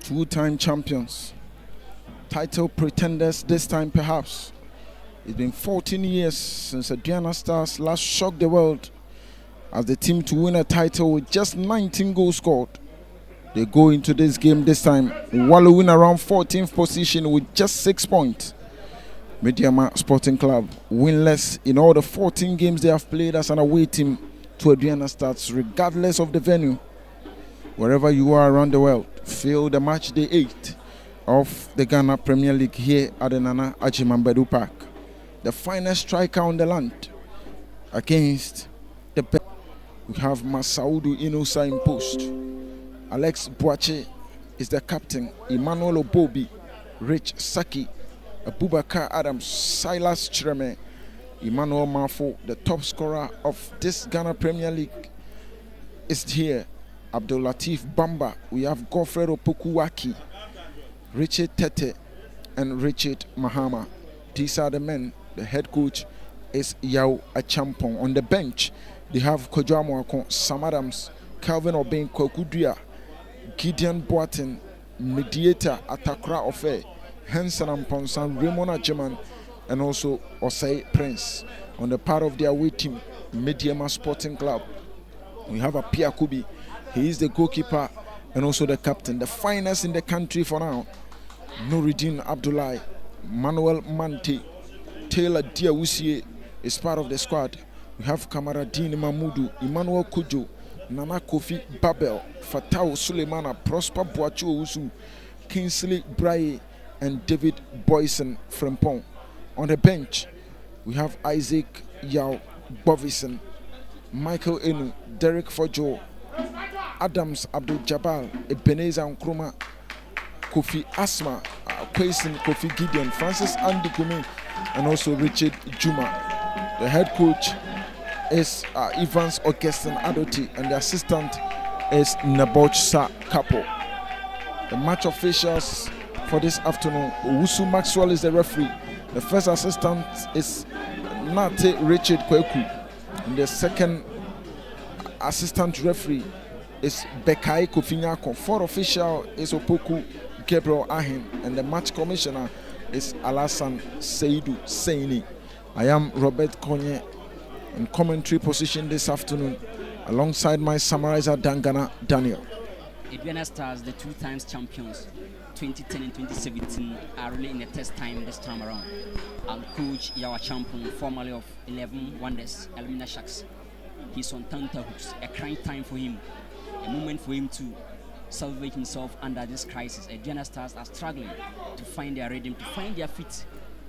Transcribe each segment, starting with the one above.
two-time champions, title pretenders this time perhaps. It's been 14 years since ADUANA Stars last shocked the world as the team to win a title with just 19 goals scored. They go into this game this time wallowing around 14th position with just 6 points. MEDEAMA Sporting Club winless in all the 14 games they have played as an away team to ADUANA Stars, regardless of the venue. Wherever you are around the world, feel the match day 8 of the Ghana Premier League here at the Nana Ajimambedu Park. The finest striker on the land against the best. We have Masaudu Inusa in post. Alex Boache is the captain. Emmanuel Obobi, Rich Saki, Abubakar Adams, Silas Chireme, Emmanuel Mafo, the top scorer of this Ghana Premier League, is here. Abdul Latif Bamba. We have Godfred Opokuwaki, Richard Tete, and Richard Mahama. These are the men. The head coach is Yao Achampong. On the bench, they have Kojo Amoako, Sam Adams, Calvin Obeng, Kokudria, Gideon Boatin, Mediator Atakra Ofe, Henson Amponsan, Raymond Ajeman, and also Osei Prince. On the part of their away team, MEDEAMA Sporting Club, we have a Pia Kubi. He is the goalkeeper and also the captain. The finest in the country for now, Nuruddin Abdullahi, Manuel Mante, Taylor Diawusie is part of the squad. We have Kamaradine Mahmudu, Emmanuel Kujo, Nana Kofi Babel, Fatau Suleimana, Prosper Boachu Owusu, Kingsley Braye, and David Boyson Frempong. On the bench, we have Isaac Yao Bovison, Michael Enu, Derek Fojo, Adams Abdul Jabal, Ebenezer Nkrumah, Kofi Asma, Kwesi Kofi Gideon, Francis Andy Gumi, and also Richard Juma. The head coach is Evans Augustin Adoti, and the assistant is Nabochsa Kapo. The match officials for this afternoon, Owusu Maxwell is the referee. The first assistant is Nate Richard Kweku, and the second assistant referee is Bekai Kofinyako. Fourth official is Opoku Gabriel Ahin, and the match commissioner is Alasan Seidu Seini. I am Robert Konye in commentary position this afternoon alongside my summarizer Dangana Daniel. ADUANA Stars, the 2 times champions, 2010 and 2017, are really in the test time this time around. And coach Yawa Champon, formerly of 11 Wonders, Elmina Sharks, he's on tenterhooks, a crying time for him, a moment for him to salvage himself under this crisis. ADUANA Stars are struggling to find their rhythm, to find their feet,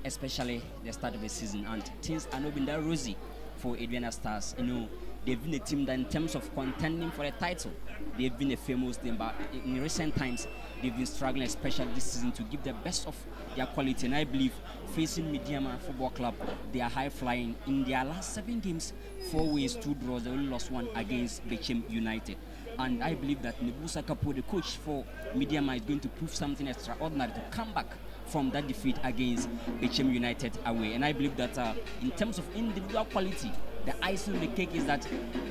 especially the start of the season. And things are not been that rosy for ADUANA Stars. You know, they've been a team that in terms of contending for a title, they've been a famous team, but in recent times, they've been struggling, especially this season, to give the best of their quality. And I believe facing MEDEAMA Football Club, they are high flying. In their last 7 games, 4 wins, 2 draws, they only lost 1 against Bechem United. And I believe that Nebusa Kapo, the coach for MEDEAMA, is going to prove something extraordinary to come back from that defeat against Bechem United away. And I believe that in terms of individual quality, the icing on the cake is that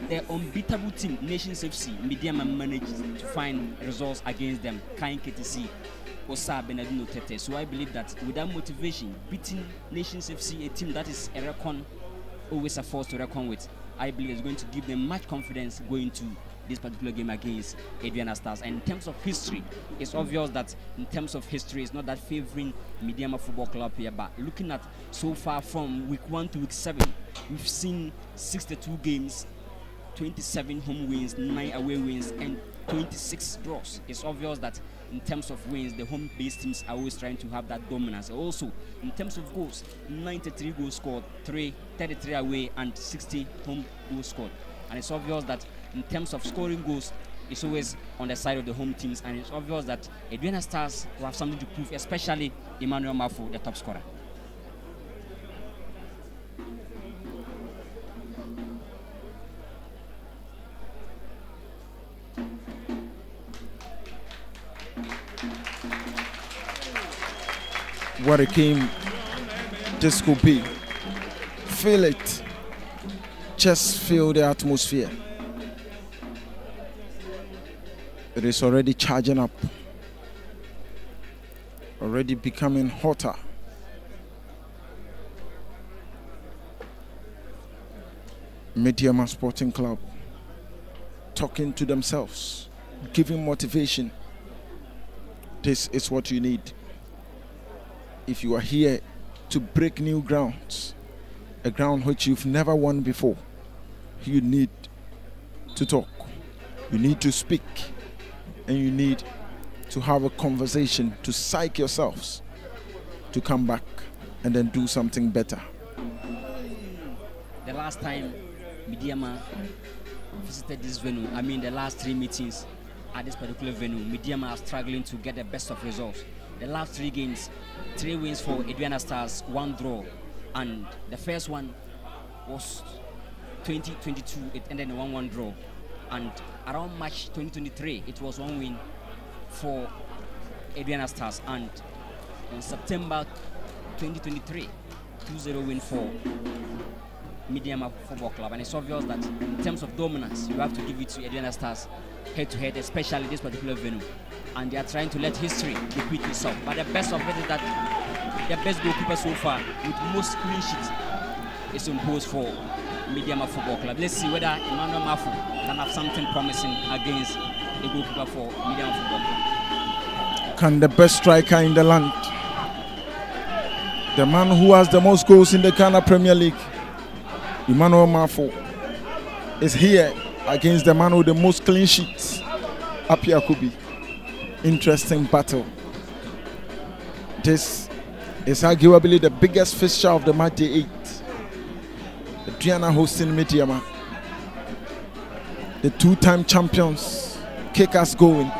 the unbeatable team, Nations FC, MEDEAMA managed to find results against them. Kain KTC, Osa Benedino Tete. So I believe that with that motivation, beating Nations FC, a team that is a recon, always a force to reckon with, I believe it's going to give them much confidence going to this particular game against ADUANA Stars. And in terms of history, it's obvious that in terms of history, it's not that favoring MEDEAMA Football Club here, but looking at so far from week 1 to week 7, we've seen 62 games, 27 home wins, 9 away wins, and 26 draws. It's obvious that in terms of wins, the home-based teams are always trying to have that dominance. Also, in terms of goals, 93 goals scored, 33 away, and 60 home goals scored. And it's obvious that in terms of scoring goals, it's always on the side of the home teams, and it's obvious that ADUANA Stars will have something to prove, especially Emmanuel Mafo, the top scorer. What a game this could be. Feel it. Just feel the atmosphere. It is already charging up. already becoming hotter. MEDEAMA Sporting Club talking to themselves, giving motivation. This is what you need. If you are here to break new grounds, a ground which you've never won before, you need to talk, you need to speak, and you need to have a conversation to psych yourselves to come back and then do something better. The last time MEDEAMA visited this venue, the last 3 meetings at this particular venue, MEDEAMA are struggling to get the best of results. The last 3 games, 3 wins for ADUANA Stars, 1 draw, and the first one was 2022. It ended in 1-1 draw, and around March 2023, it was 1 win for ADUANA Stars, and in September 2023, 2-0 win for MEDEAMA Football Club. And it's obvious that in terms of dominance, you have to give it to ADUANA Stars head-to-head, especially this particular venue. And they are trying to let history repeat itself. But the best of it is that the best goalkeeper so far, with most clean sheets, is imposed for MEDEAMA Football Club. Let's see whether Emmanuel Mafu can have something promising against the goalkeeper for MEDEAMA Football Club. Can the best striker in the land, the man who has the most goals in the Ghana Premier League, Emmanuel Mafu, is here against the man with the most clean sheets, Apia Kubi. Interesting battle. This is arguably the biggest fixture of the MD8. ADUANA hosting MEDEAMA. The 2-time champions kick us going.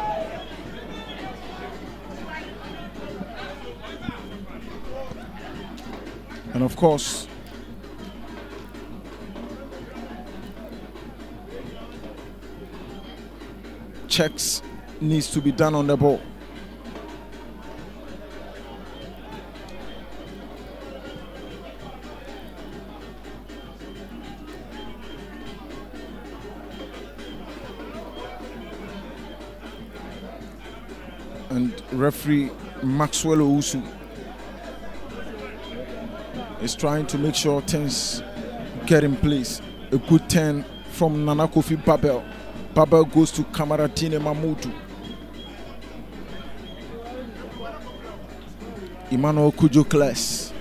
And of course, checks needs to be done on the ball. And referee Maxwell Owusu is trying to make sure things get in place. A good turn from Nana Kofi Babel. Babel goes to Kamaratine Mamudu. Emmanuel Kujo Class.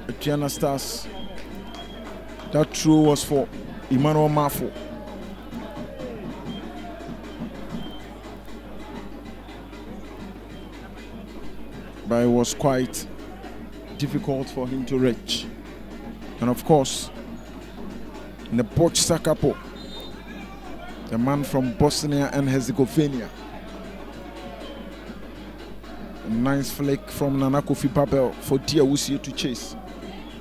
ADUANA Stars. That throw was for Emmanuel Mafu. But it was quite difficult for him to reach. And of course, in the Poch Sakapo, the man from Bosnia and Herzegovina. A nice flick from Nana Kofi Babel for Diawusie to chase.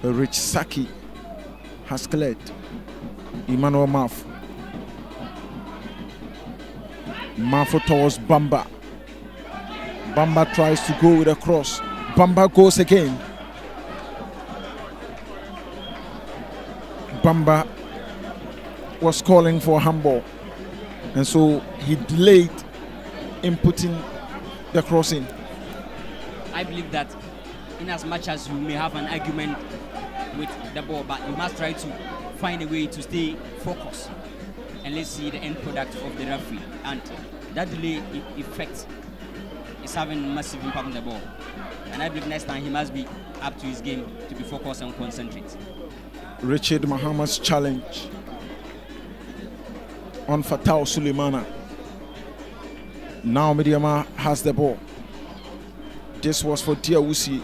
A rich Saki has cleared Emmanuel Mafu. Mafu towards Bamba. Bamba tries to go with a cross. Bamba goes again. Bamba was calling for a handball, and so he delayed in putting the cross in. I believe that in as much as you may have an argument with the ball, but you must try to find a way to stay focused, and let's see the end product of the referee. And that delay effect is having a massive impact on the ball, and I believe next time he must be up to his game to be focused and concentrate. Richard Muhammad's challenge on Fatau Suleimana. Now MEDEAMA has the ball. This was for Diawusie.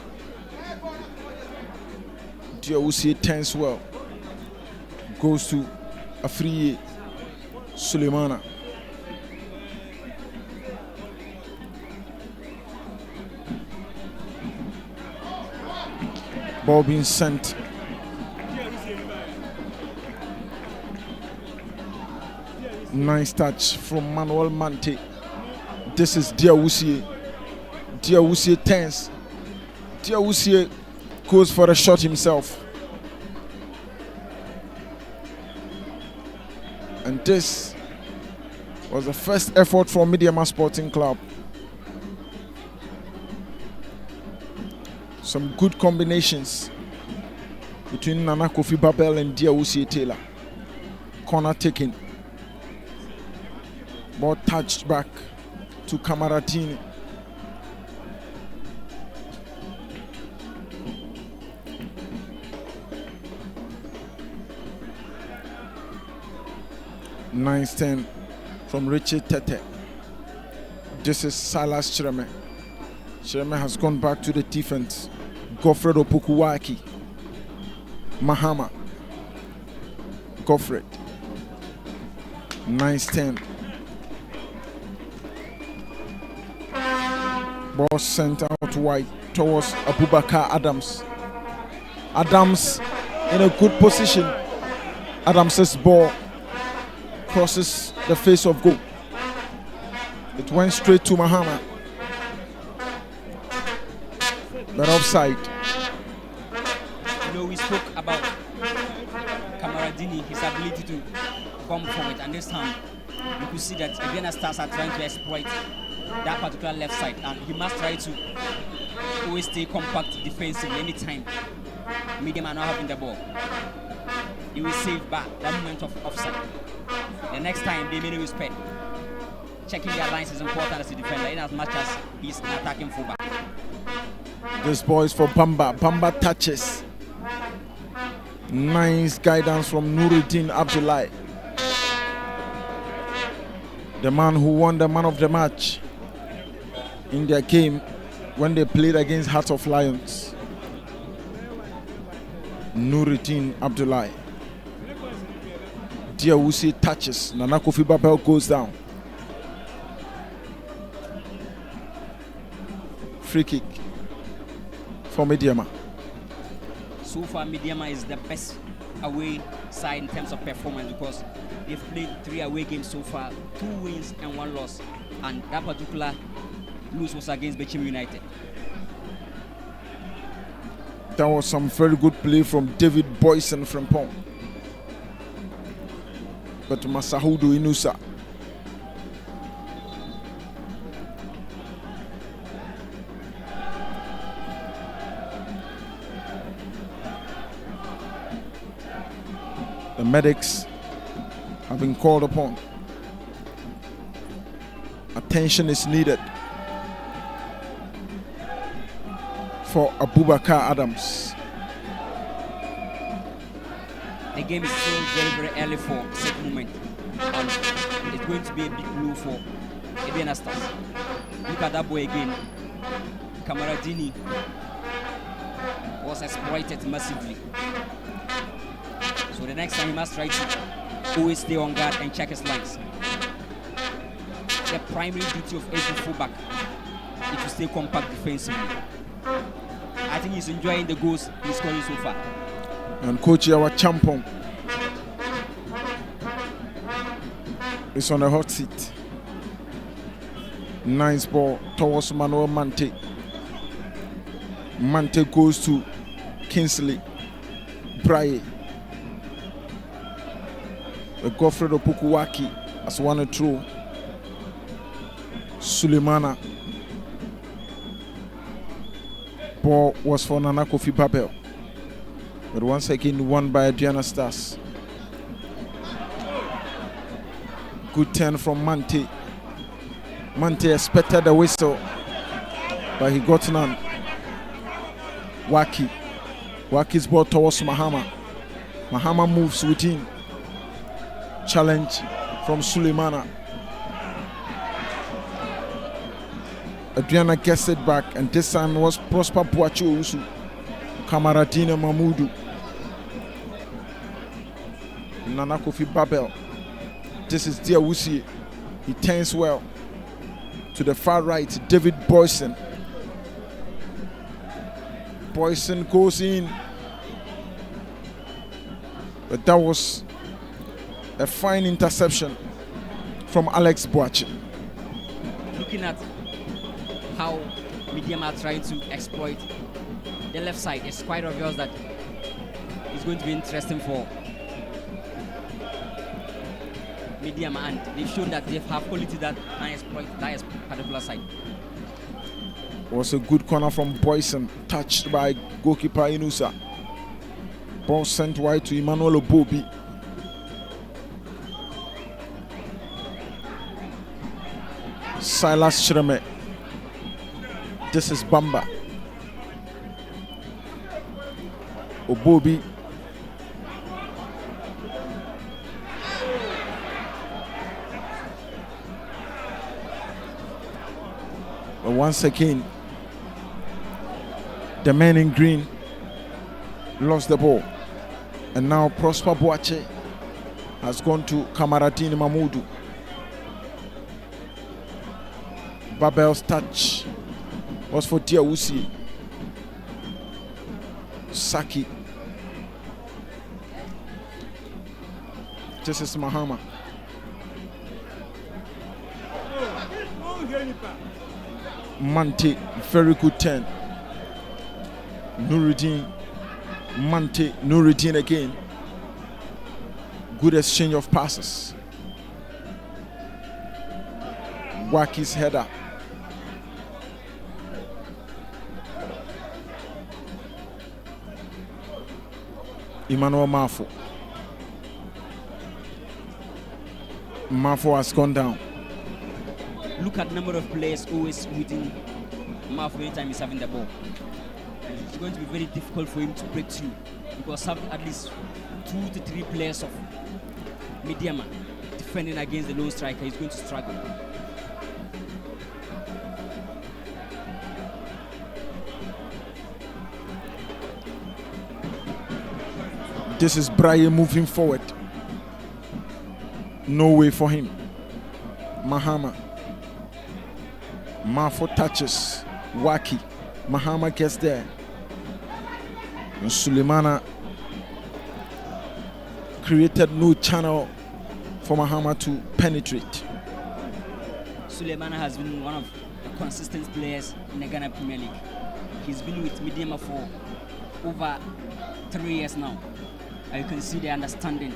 Diawusie turns well. Goes to a free Suleimana. Ball being sent. Nice touch from Manuel Mante. This is Diawusie. Diawusie turns. Diawusie goes for a shot himself. And this was the first effort for MEDEAMA Sporting Club Some good combinations between Nana Kofi Babel and Diawusi Taylor. Corner taken. Ball touched back to Kamaratini. Nice 10 from Richard Tete. This is Silas Chireme. Chireme has gone back to the defense. Godfred Opokuwaki. Mahama. Godfred. Nice 10. Ball sent out wide towards Abubakar Adams. Adams in a good position. Adams's ball crosses the face of goal. It went straight to Mahama. But offside. You know, we spoke about Kamaradini, his ability to come forward, and this time you could see that Aduana Stars are trying to exploit that particular left side, and he must try to always stay compact defensively anytime Medium are not having the ball. He will save back that moment of offside. The next time they may respect. Checking their lines is important as a defender, in as much as he's an attacking fullback. This ball is for Bamba. Bamba touches. Nice guidance from Nuruddin Abdullahi. The man who won the man of the match in their game when they played against Hearts of Lions. Nuruddin Abdullahi. Diawusi touches. Nana Kofi Babel goes down. Free kick for MEDEAMA. So far, MEDEAMA is the best away side in terms of performance because they've played 3 away games so far, 2 wins and 1 loss, and that particular lose was against Bechim United. That was some very good play from David Boyson from Pong. But Masahudu Inusa. The medics have been called upon. Attention is needed for Abubakar Adams. The game is still very, very early for set moment, and it's going to be a big blow for Aduana Stars. Look at that boy again. Kamaradini was exploited massively. So the next time he must try to always stay on guard and check his lines. The primary duty of every fullback is to stay compact defensively. I think he's enjoying the goals he's scoring so far. And Coach our champion is on the hot seat. Nice ball towards Manuel Mante. Mante goes to Kingsley Braye. Godfred Opokuwaki as one through. Sulemana. Ball was for Nana Kofi Babel. But once again won by Aduana Stars. Good turn from Mante. Mante expected the whistle, but he got none. Waki. Waki's ball towards Mahama. Mahama moves within. Challenge from Sulemana. Aduana gets it back, and this time was Prosper Boachu Usu. Kamaradina Mahmudu. Nana Kofi Babel. This is Diawusi. He turns well to the far right. David Boyson. Boyson goes in, but that was a fine interception from Alex Boachi. Looking at how MEDEAMA are trying to exploit the left side, it's quite obvious that it's going to be interesting for MEDEAMA, and they've shown that they have quality that can exploit that particular side. Was a good corner from Boyson, touched by goalkeeper Inusa. Ball sent wide to Emmanuel Obobi. Silas Shreme. This is Bamba. Obobi. But once again, the man in green lost the ball. And now Prosper Boache has gone to Kamaradini Mahmoudou. Babel's touch was for Diawusi. Saki. This is Mahama. Mante, very good turn. Nuruddin, Mante, Nuruddin again. Good exchange of passes. Waki's header. Emmanuel Mafo. Mafo has gone down. Look at the number of players always within Mafo anytime he's having the ball. It's going to be very difficult for him to break through because having at least 2 to 3 players of MEDEAMA defending against the lone striker, he's going to struggle. This is Brian moving forward. No way for him. Mahama. Mafo touches. Waki. Mahama gets there. And Sulemana created no channel for Mahama to penetrate. Sulemana has been one of the consistent players in the Ghana Premier League. He's been with MEDEAMA for over 3 years now. And you can see the understanding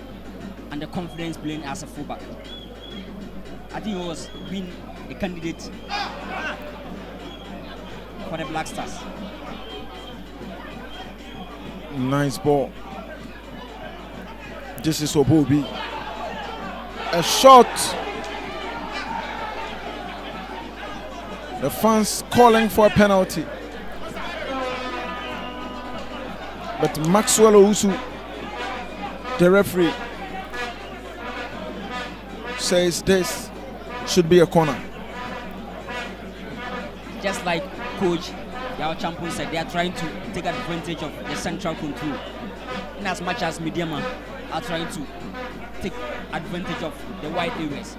and the confidence playing as a fullback. I think he was being a candidate for the Black Stars. Nice ball. This is Obobi. A shot. The fans calling for a penalty. But Maxwell Owusu, the referee, says this should be a corner. Just like Coach Yao Champon said, they are trying to take advantage of the central control. In as much as MEDEAMA are trying to take advantage of the wide areas.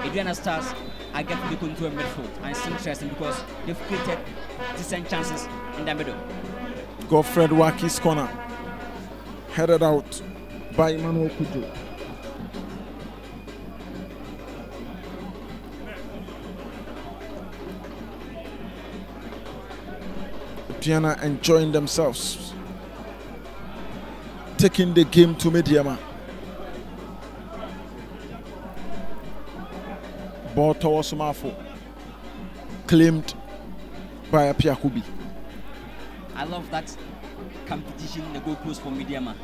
ADUANA Stars are getting the control in midfield. And it's interesting because they've created decent chances in the middle. Godfred Waki's corner. Headed out by Emmanuel Kujo. Diana enjoying themselves, taking the game to MEDEAMA. Ball towards Mafo, claimed by Apiakubi. I love that competition in the goalpost for MEDEAMA.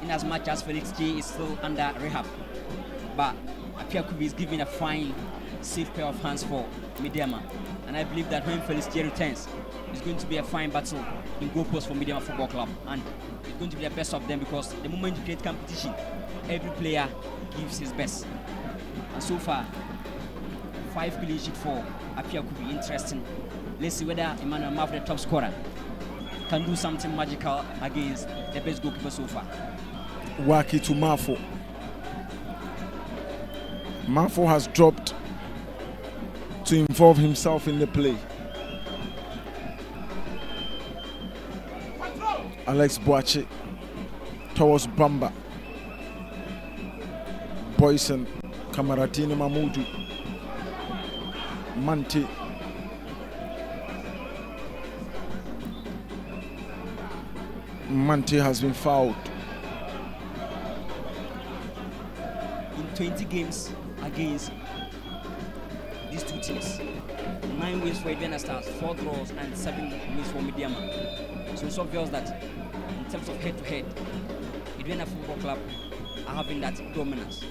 In as much as Felix J is still under rehab, but Apiakubi is giving a fine, safe pair of hands for MEDEAMA. And I believe that when Felix J returns, it's going to be a fine battle in goalpost for MEDEAMA Football Club. And it's going to be the best of them because the moment you create competition, every player gives his best. And so far, 5 clean sheet for Apiakubi. Interesting. Let's see whether Emmanuel Mafo, the top scorer, can do something magical against the best goalkeeper so far. Waki to Mafo. Mafo has dropped to involve himself in the play. Alex Boache towards Bamba. Boyson, Kamaradini Mahmoudou. Mante. Mante has been fouled. In 20 games against these two teams. 9 wins for ADUANA Stars, 4 draws, and 7 wins for MEDEAMA. So it's obvious that in terms of head-to-head, ADUANA Football Club are having that dominance.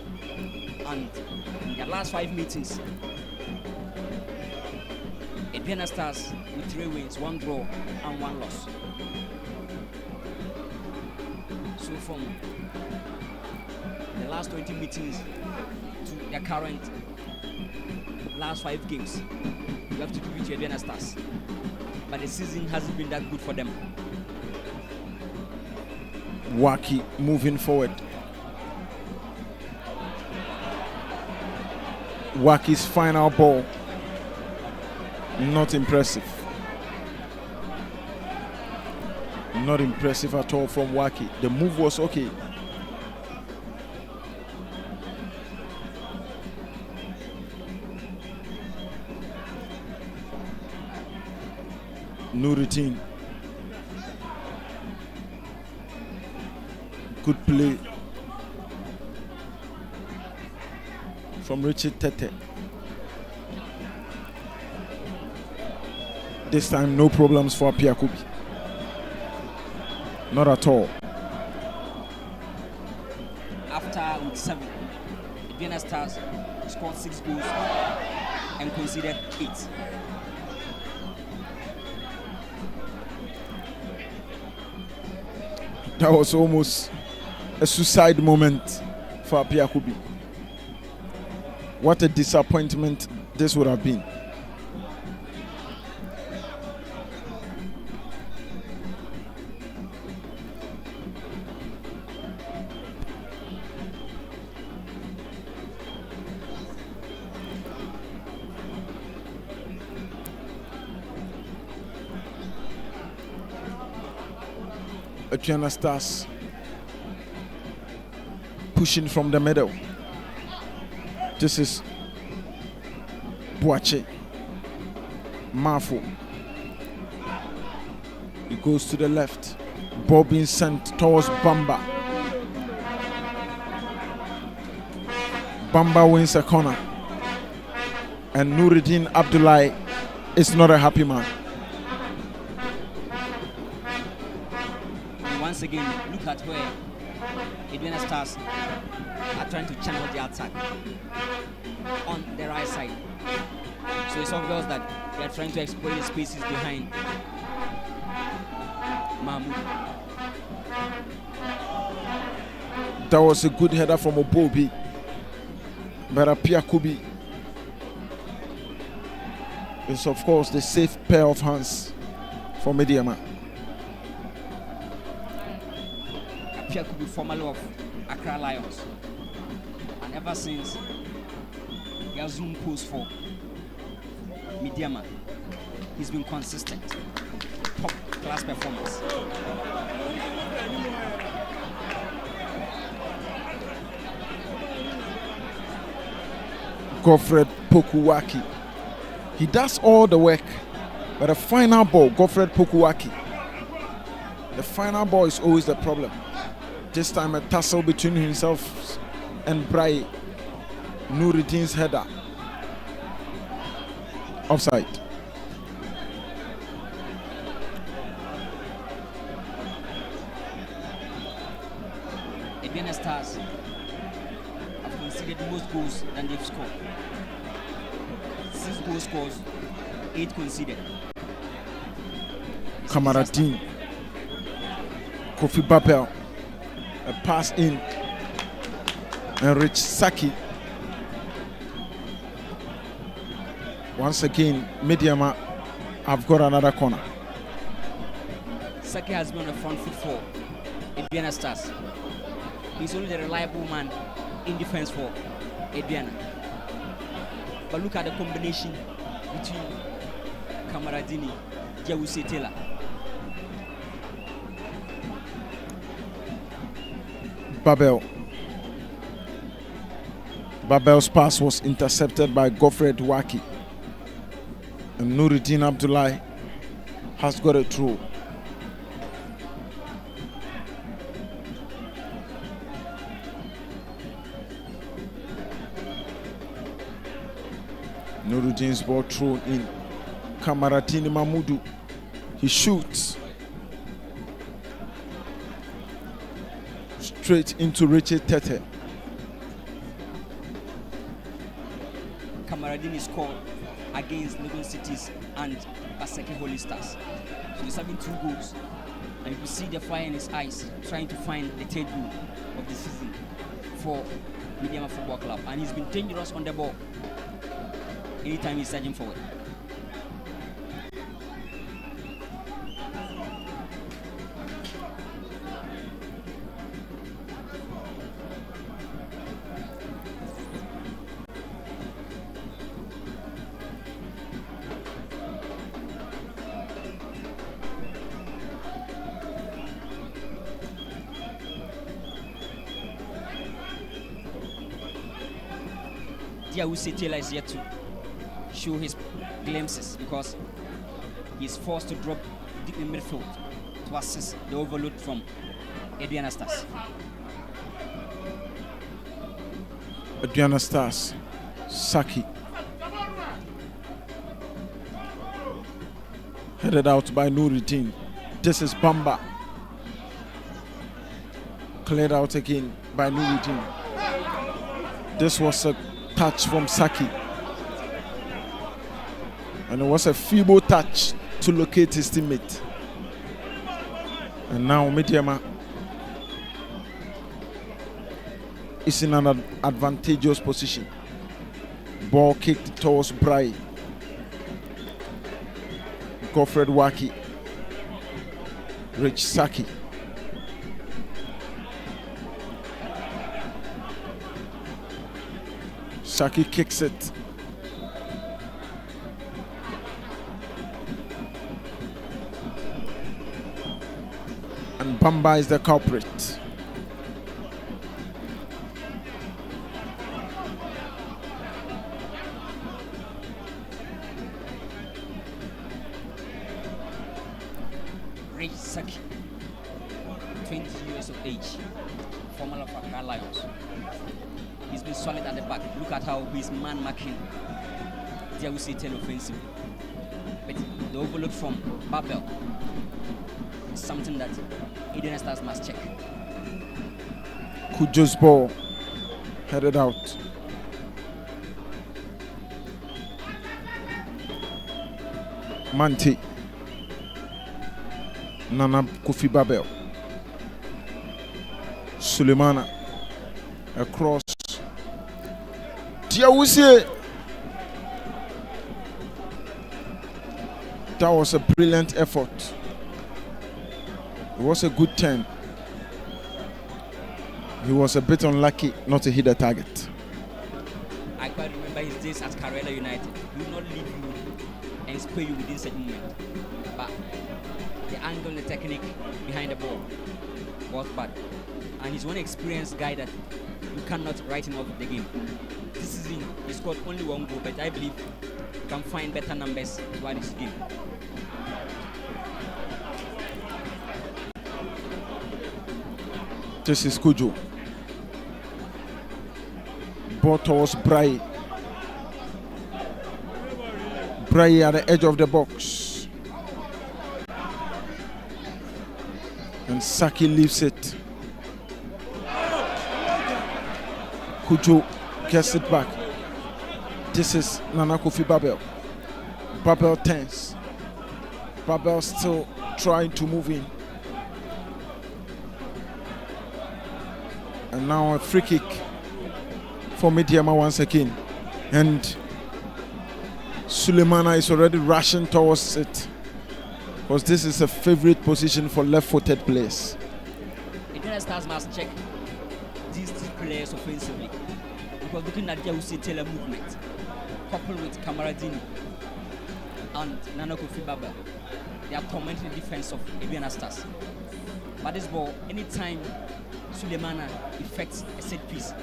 And in their last 5 meetings, ADUANA Stars with 3 wins, 1 draw, and 1 loss. So from the last 20 meetings to their current last 5 games, you have to give it to ADUANA Stars. But the season hasn't been that good for them. Waki moving forward. Waki's final ball, not impressive. Not impressive at all from Waki. The move was okay. Nuruddin. Good play from Richard Tete. This time, no problems for Apiakubi. Not at all. After week 7, ADUANA Stars scored 6 goals and conceded 8. That was almost a suicide moment for Apiakubi. What a disappointment this would have been. ADUANA Stars pushing from the middle. This is Boache. Mafo. He goes to the left. Ball being sent towards Bamba. Bamba wins a corner. And Nuruddin Abdullahi is not a happy man. Once again, look at where ADUANA Stars are trying to channel the attack on the right side. So it's obvious that they are trying to exploit the spaces behind Mahmoud. That was a good header from Obobi. But Apiakubi is, of course, the safe pair of hands for MEDEAMA. Apiakubi, formerly of Accra Lions, and ever since he has zoomed post for MEDEAMA, he's been consistent. Top class performance. Godfred Pokuwaki. He does all the work, but the final ball, Godfred Pokuwaki, the final ball is always the problem. This time a tussle between himself and Brai. Nuruddin's header. Offside. ADUANA Stars have conceded most goals than they've scored. 6 goals scored, 8 conceded. Kamaradin. Kofi Babel. A pass in. And Rich Saki. Once again, MEDEAMA have got another corner. Saki has been on the front foot for ADUANA Stars. He's only the reliable man in defense for ADUANA. But look at the combination between Kamaradini, Jawuse Taylor. Babel's pass was intercepted by Godfred Waki. And Nuruddin Abdullahi has got a throw. Nuruddin's ball thrown in. Kamaradini Mahmudu. He shoots. Straight into Richard Tete. Kamaradini scored against Lagos Cities and Baseke Holy Stars. So he's having 2 goals. And you can see the fire in his eyes, trying to find the 3rd goal of the season for MEDEAMA Football Club. And he's been dangerous on the ball anytime he's surging forward. Diawusi Taylor is yet to show his glimpses because he's forced to drop deep in midfield to assist the overload from ADUANA Stars. ADUANA Stars. Saki. Headed out by Nuruddin. This is Bamba. Cleared out again by Nuruddin. This was a touch from Saki. And it was a feeble touch to locate his teammate. And now MEDEAMA is in an advantageous position. Ball kicked towards Brai. Godfred Waki. Rich Saki. Saki kicks it. And Bamba is the culprit. Rich Saki, 20 years of age, former of Accra Lions. He's been solid at the back. Look at how he's man marking Diawusi Taylor offensive. But the overload from Babel is something that ADUANA Stars must check. Kujo's ball headed out. Manti. Nana Kofi Babel. Sulemana across. Diawusi. That was a brilliant effort. It was a good turn. He was a bit unlucky not to hit the target. I quite remember his days at Karela United. He will not leave you and spray you within certain moment. But the angle and the technique behind the ball was bad. And he's one experienced guy that you cannot write him off the game. This season, he scored only 1 goal, but I believe he can find better numbers throughout this game. This is Kujo. Ball towards Brai. Brai at the edge of the box. And Saki leaves it. Kujo gets it back. This is Nana Kofi Babel. Babel turns. Babel still trying to move in. And now a free kick for MEDEAMA once again. And Sulemana is already rushing towards it, because this is a favorite position for left-footed players. ADUANA Stars must check these 2 players offensively, because looking at Diawusi Taylor movement, coupled with Kamaradini and Nana Kofi Babel, they are tormenting the defense of ADUANA Stars. But this ball, anytime Sulemana effects a set piece,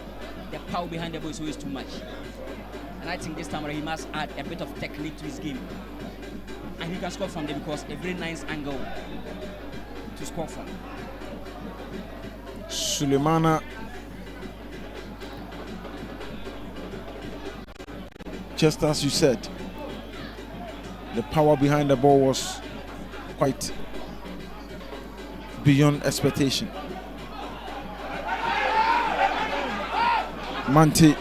the power behind the ball is always too much. And I think this time he must add a bit of technique to his game. And he can score from there because a very nice angle to score from. Sulemana just as you said, the power behind the ball was quite beyond expectation. Mante,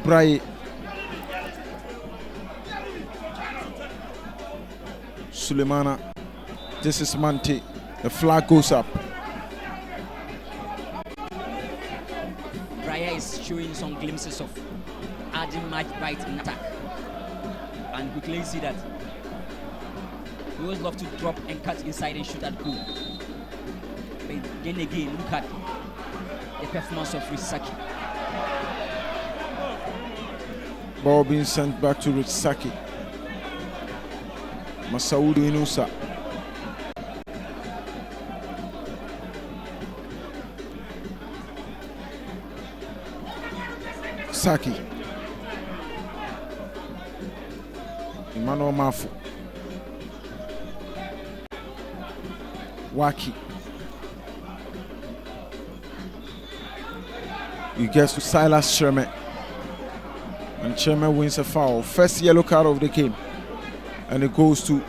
Braille, Sulemana. This is Mante. The flag goes up. Braille is showing some glimpses of adding much bite in attack. And we clearly see that. We always love to drop and cut inside and shoot at goal. But then again, look at the performance of Risaki. Ball being sent back to Risaki. Masaudu Inusa. Saki. Emmanuel Mafu. Waki. He gets to Silas Sherman. And Sherman wins a foul. First yellow card of the game. And it goes to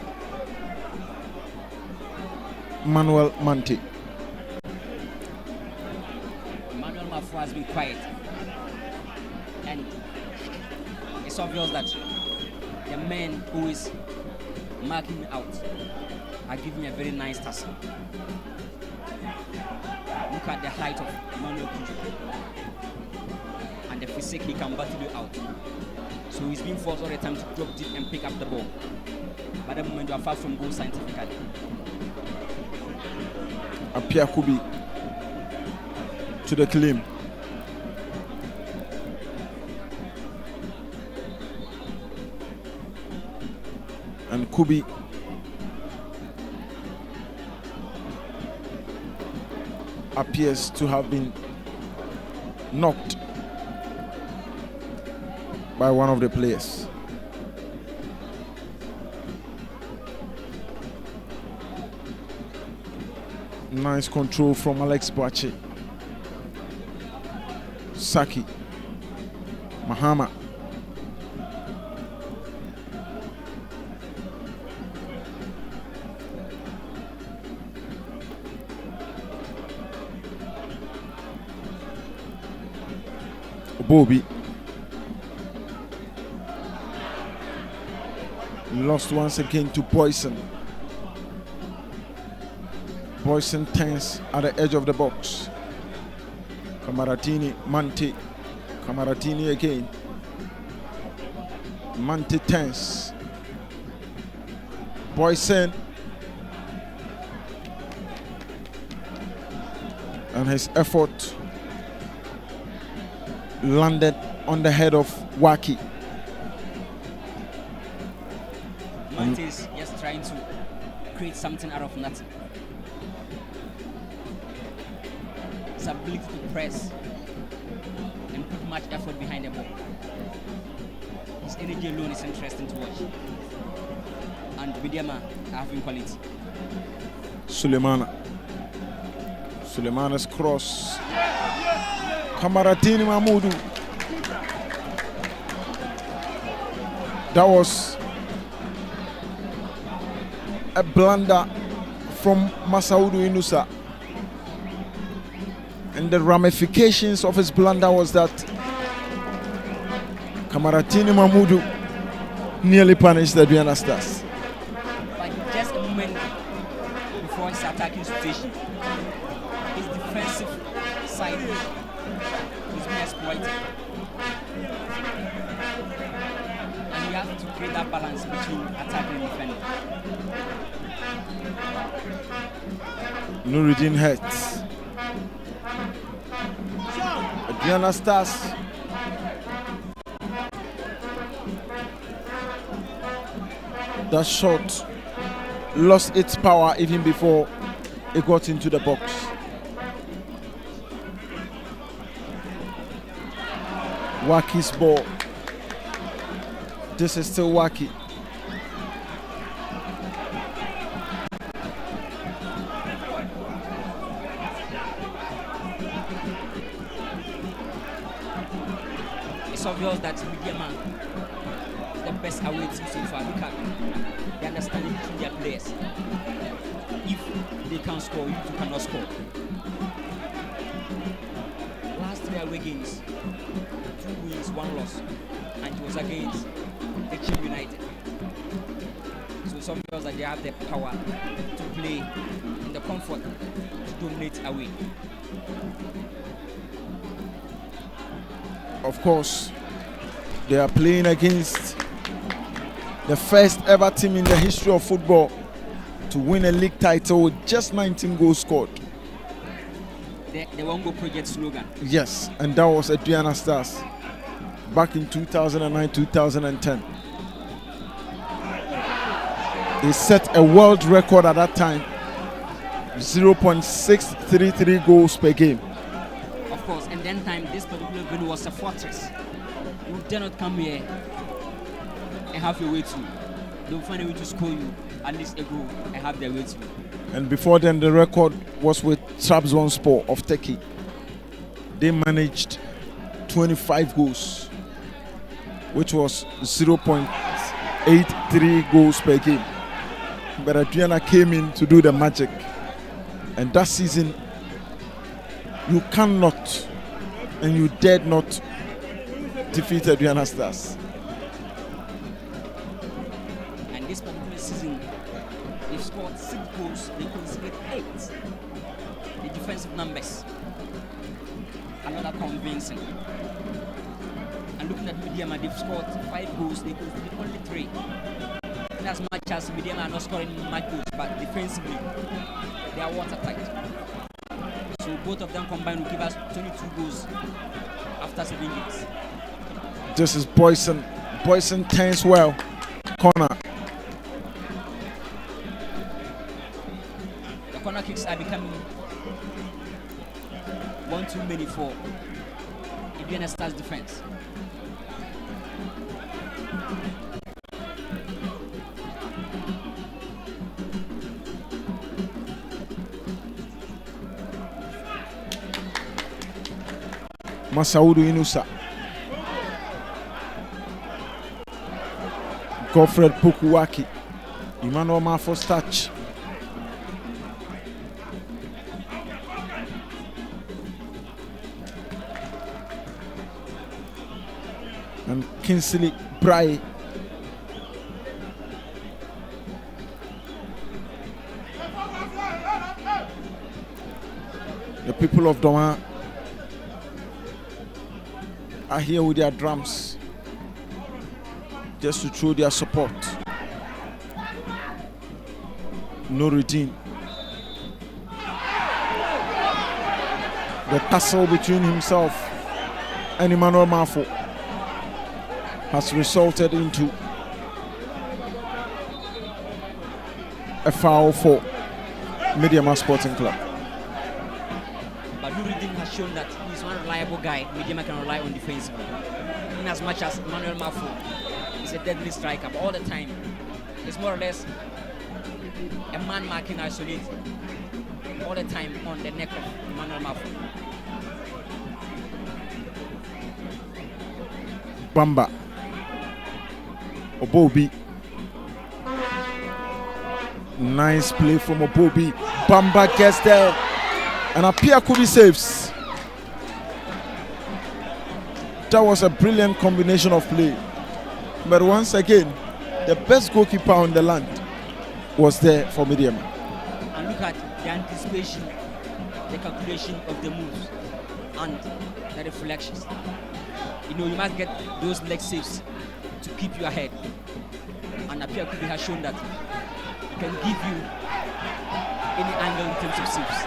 Manuel Mante. Manuel Mafu has been quiet. And it's obvious that the man who is marking out are giving a very nice task. Look at the height of Emmanuel Kujo and the physique he can battle you out. So he's being forced all the time to drop deep and pick up the ball. But the moment you are far from goal scientifically. Apia Kubi to the claim. And Kubi appears to have been knocked by one of the players. Nice control from Alex Boache. Saki. Mahama. Bobby lost once again to Boyson. Boyson turns at the edge of the box. Kamaratini, Mante. Kamaratini again. Mante turns. Boyson. And his effort landed on the head of Waki. Mante is just trying to create something out of nothing. His ability to press and put much effort behind the ball. His energy alone is interesting to watch. And MEDEAMA are having quality. Sulemana. Sulemana's cross. Kamaratini Mahmudu. That was a blunder from Masaudu Inusa. And the ramifications of his blunder was that Kamaratini Mahmudu nearly punished the ADUANA Stars. But just a moment before his attacking situation, his defensive side is being exploited. And you have to create that balance between attacking and defending. Nuruddin hurts. ADUANA Stars that shot lost its power even before it got into the box. Waki's ball. This is still Waki. it's obvious that MEDEAMA is the best away team so far. Look at the understanding between their players. If they can score, you two cannot score. Last 3 away games, 2 wins, 1 loss, and it was against the Team United. So it's obvious that they have the power to play in the comfort to dominate away. Of course, they are playing against the first ever team in the history of football to win a league title with just 19 goals scored. The One Goal Project slogan. Yes, and that was ADUANA Stars back in 2009-2010. They set a world record at that time, 0.633 goals per game. Of course, and then time this particular venue was a fortress. You dare not come here and have your way through. They'll find a way to score you at least a goal and have their way through. And before then, the record was with Trabzonspor of Turkey. They managed 25 goals, which was 0.83 goals per game. But ADUANA came in to do the magic. And that season, you cannot and you dared not defeat ADUANA Stars. And this particular season, they scored 6 goals, they conceded 8. The defensive numbers, another convincing. And looking at MEDEAMA, they've scored 5 goals, they conceded only 3. And as much as MEDEAMA are not scoring much goals, but defensively, they are watertight. So both of them combined will give us 22 goals after 7 games. This is Boyson. Boyson turns well. Corner. The corner kicks are becoming one too many for ADUANA Stars defense. Masaudu Inusa. Godfred Pukuwaki. Emmanuel Mafo's touch. And Kinsley Bray. The people of Doma are here with their drums just to show their support. Nuruddin. The tussle between himself and Emmanuel Mafo has resulted into a foul for MEDEAMA Sporting Club. But Nuruddin has shown that he's one reliable guy MEDEAMA can rely on defensively. In as much as Emmanuel Mafo is a deadly striker, but all the time it's more or less a man marking isolated all the time on the neck of Emmanuel Mafo. Bamba. Obobi. Nice play from Obobi. Bamba gets there. And Apia Kubi saves. That was a brilliant combination of play. But once again, the best goalkeeper on the land was there for MEDEAMA. And look at the anticipation, the calculation of the moves, and the reflections. You know, you must get those leg saves to keep you ahead. And Apia Kubi has shown that it can give you any angle in terms of saves.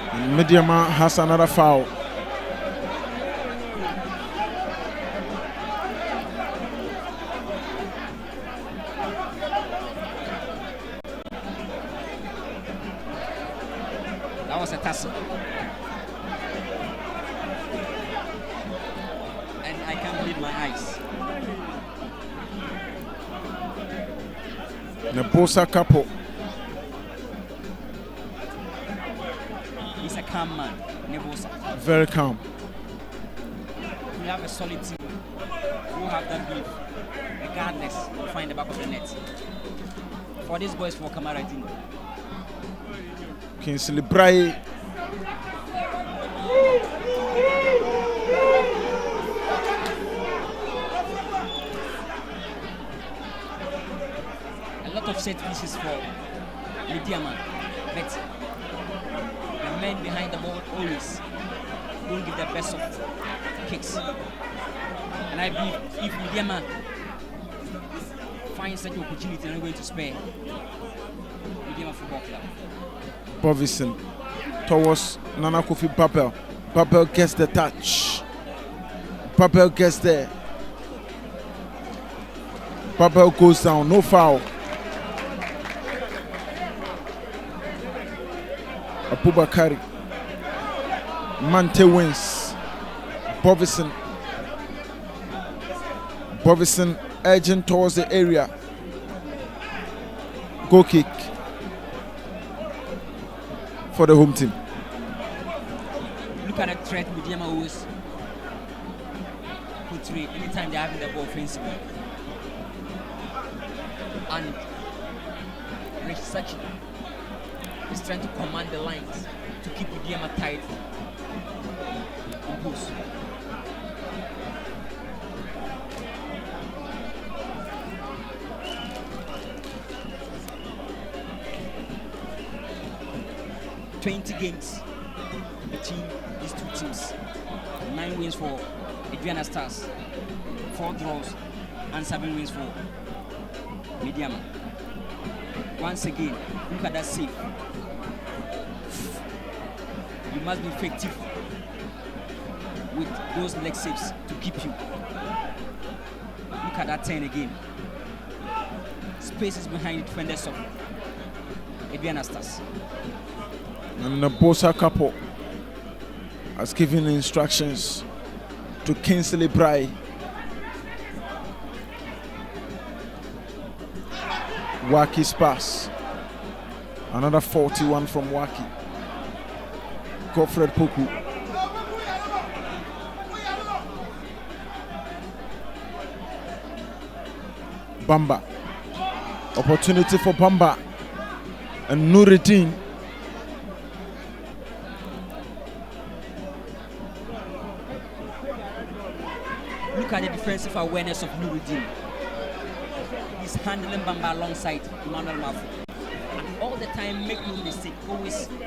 And MEDEAMA has another foul. That was a tussle. And I can't believe my eyes. Nebosa Capo. He's a calm man, Nebosa. Very calm. We have a solid team who have that belief. Regardless, we'll find the back of the net. For these boys, for Kamaradini. Kingsley Bray. A lot of set pieces for MEDEAMA, but the men behind the ball always don't give their best of kicks. And I believe if MEDEAMA finds such an opportunity, they're not going to spare MEDEAMA Football Club. Bovison towards Nana Kofi Babel. Babel gets the touch. Babel gets there. Babel goes down, no foul. Abubakari. Mante wins. Bovison. Bovison edging towards the area. Goal kick for the home team. Look at the threat MEDEAMA always portray anytime they're having the ball offensively. And Rich Sachi is trying to command the lines to keep MEDEAMA tight and push. Games between these two teams. 9 wins for ADUANA Stars, 4 draws, and 7 wins for MEDEAMA. Once again, look at that save. You must be effective with those leg saves to keep you. Look at that 10 again. Spaces behind the defenders of ADUANA Stars. And the Bosa couple has given instructions to Kingsley Bray. Waki's pass. Another 41 from Waki. Godfred Poku. Bamba. Opportunity for Bamba. And Nuruddin. Look at the defensive awareness of Nuruddin. He's handling Bamba alongside Emmanuel Mafu. And all the time, make no mistake, always in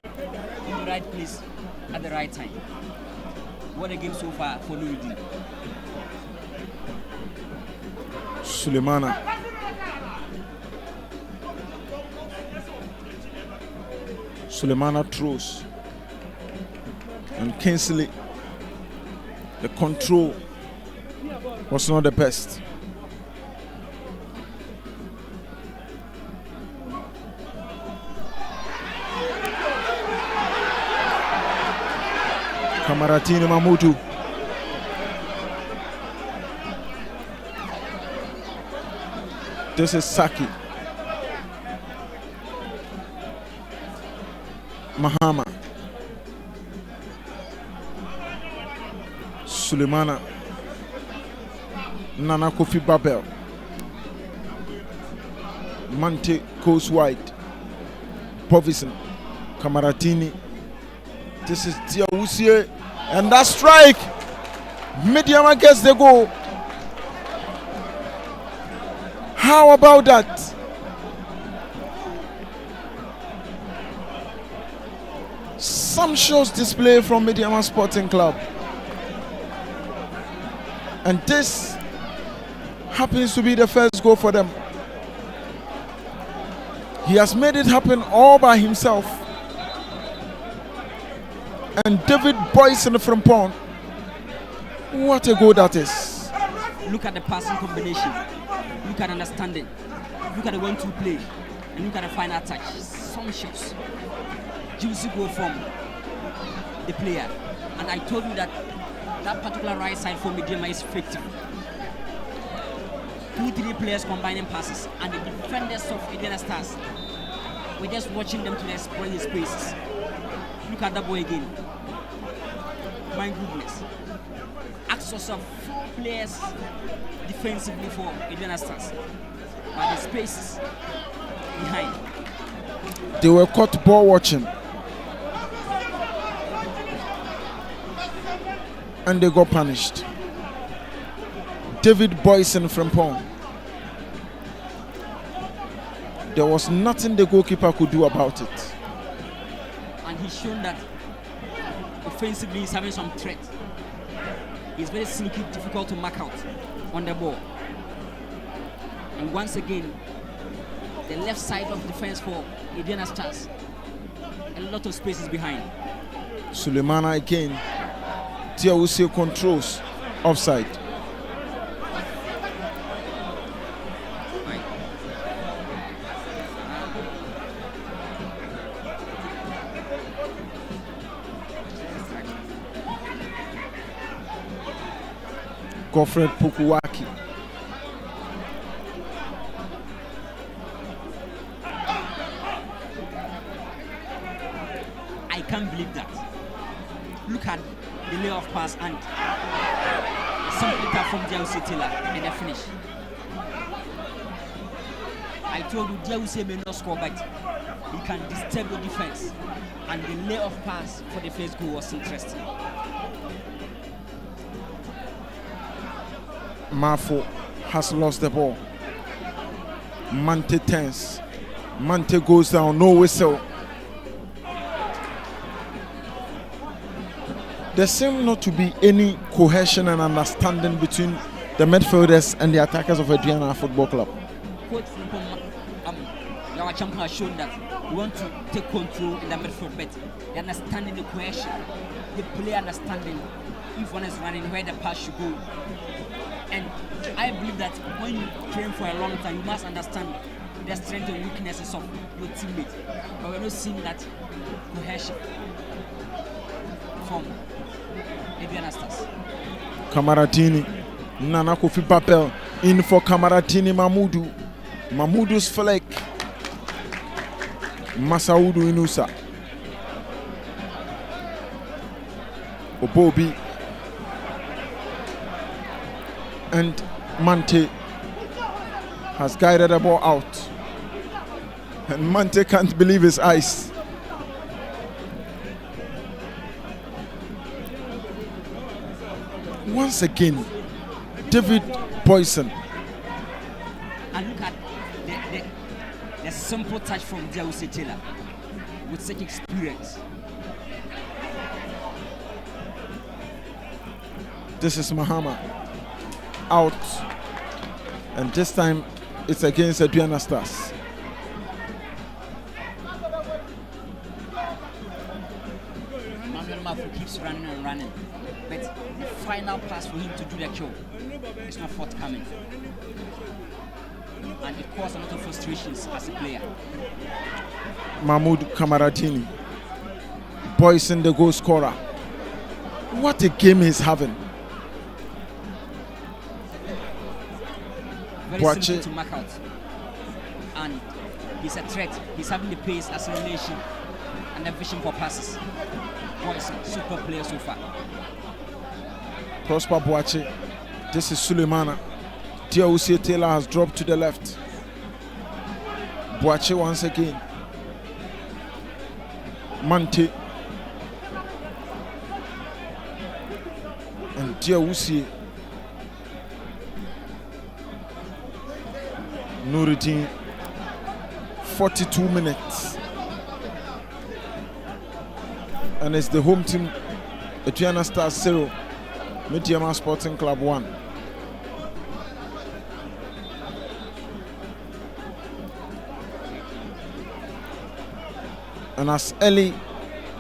the right place at the right time. What a game so far for Nuruddin. Sulemana. Sulemana throws. And Kingsley, the control was not the best. Kamaratini Mamutu. This is Saki. Mahama. Sulemana. Nana Kofi Babel. Mante goes wide. Bovison. Kamaratini. This is Diawusie. And that strike. MEDEAMA gets the goal. How about that? Sumptuous display from MEDEAMA Sporting Club. And this happens to be the first goal for them. He has made it happen all by himself. And David Boyson from Pond. What a goal that is. Look at the passing combination. Look at understanding. Look at the 1-2 play. And look at the final touch. Sumptuous. Juicy goal from the player. And I told you that that particular right side for MEDEAMA is effective. 2-3 players combining passes, and the defenders of ADUANA Stars, we're just watching them to exploit the spaces. look at that boy again. My goodness. Access of 4 players defensively for ADUANA Stars. But the spaces behind. They were caught ball watching. And they got punished. David Boyson from Pong. There was nothing the goalkeeper could do about it. And he's shown that offensively he's having some threat. He's very sneaky, difficult to mark out on the ball. And once again, the left side of defense for ADUANA Stars. A lot of spaces behind. Sulemana again. Diawusie controls offside. Godfred Pukuwaki. I can't believe that. Look at the layoff pass and some from Diawusie Taylor and the finish. I told you Diawusie may not score, but he can disturb the defense. And the layoff pass for the first goal was interesting. Mafo has lost the ball. Mante tense. Mante goes down, no whistle. There seems not to be any cohesion and understanding between the midfielders and the attackers of ADUANA Football Club. Coach our champion has shown that we want to take control in the midfield, but the understanding the cohesion, the player understanding if one is running where the pass should go. And I believe that when you train for a long time, you must understand the strengths and weaknesses of your teammates. But we're not seeing that cohesion from ADUANA Stars. Kamaratini, Nana Kofi Papel in for Kamaratini Mamudu. Mamudu's flick. Masaudu Inusa. Obobi. And Mante has guided the ball out. And Mante can't believe his eyes. Once again, David Boyson. And look at the simple touch from Diawusie Taylor with such experience. This is Mahama. Out, and this time it's against ADUANA Stars. Manuel Mafu keeps running and running, but the final pass for him to do the kill is not forthcoming, and it caused a lot of frustrations as a player. Mahmoud Kamaradini, Boyson the goal scorer. What a game he's having. Very simple to mark out, and he's a threat. He's having the pace, acceleration, and the vision for passes. Boyson, super player so far. Prosper Boache. This is Sulemana. Diawusie Taylor has dropped to the left. Boache once again. Mante. And Diawusie. Nuruddin, 42 minutes. And it's the home team, ADUANA Stars 0, MEDEAMA Sporting Club 1. And as early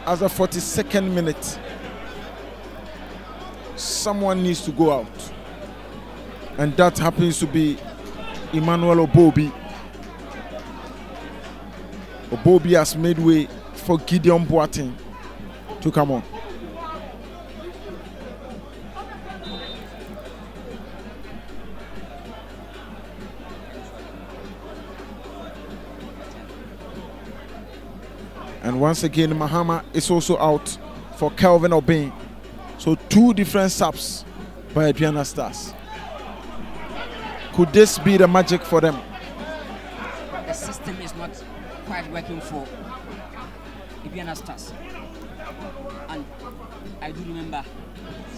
as the 42nd minute, someone needs to go out. And that happens to be Emmanuel Obobi. Obobi has made way for Gideon Boateng to come on. And once again, Mahama is also out for Kelvin Obin. So 2 different subs by Aduana Stars. Could this be the magic for them? The system is not quite working for Aduana Stars. And I do remember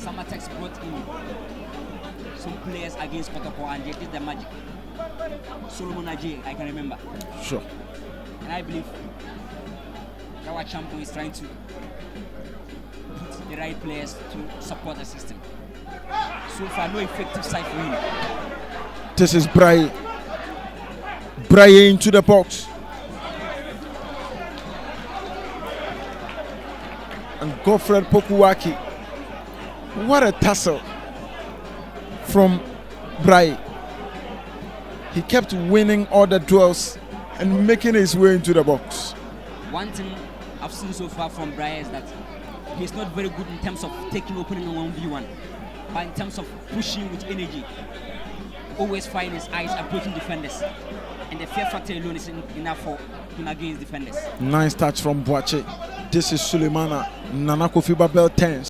Samatex brought in some players against Kotoko and they did the magic. Solomon Ajay, I can remember. Sure. And I believe our champion is trying to put the right players to support the system. So far, no effective side for him. This is Braille. Braille into the box. And Godfred Pokuwaki. What a tussle from Braille. He kept winning all the duels and making his way into the box. One thing I've seen so far from Braille is that he's not very good in terms of taking opening on 1v1, but in terms of pushing with energy, always find his eyes approaching defenders, and the fear factor alone is enough for him against defenders. Nice touch from Boache. This is Suleimana. Nana Kofi Babel 10.